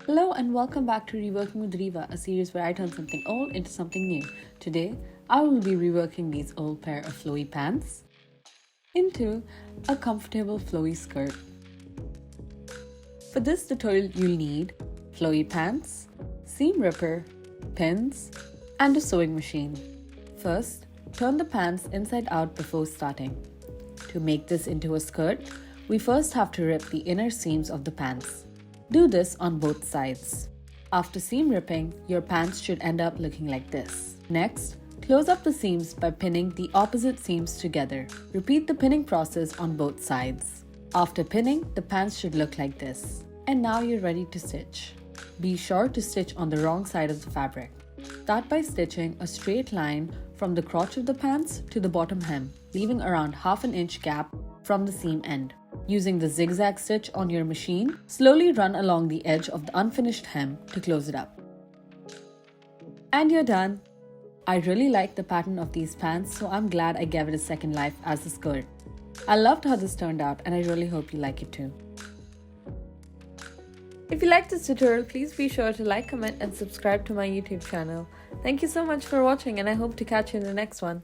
Hello and welcome back to Reworking with Riva, a series where I turn something old into something new. Today, I will be reworking these old pair of flowy pants into a comfortable flowy skirt. For this tutorial, you'll need flowy pants, seam ripper, pins, and a sewing machine. First, turn the pants inside out before starting. To make this into a skirt, we first have to rip the inner seams of the pants. Do this on both sides. After seam ripping, your pants should end up looking like this. Next, close up the seams by pinning the opposite seams together. Repeat the pinning process on both sides. After pinning, the pants should look like this. And now you're ready to stitch. Be sure to stitch on the wrong side of the fabric. Start by stitching a straight line from the crotch of the pants to the bottom hem, leaving around ½ inch gap from the seam end. Using the zigzag stitch on your machine, slowly run along the edge of the unfinished hem to close it up. And you're done! I really like the pattern of these pants, so I'm glad I gave it a second life as a skirt. I loved how this turned out and I really hope you like it too. If you liked this tutorial, please be sure to like, comment and subscribe to my YouTube channel. Thank you so much for watching and I hope to catch you in the next one.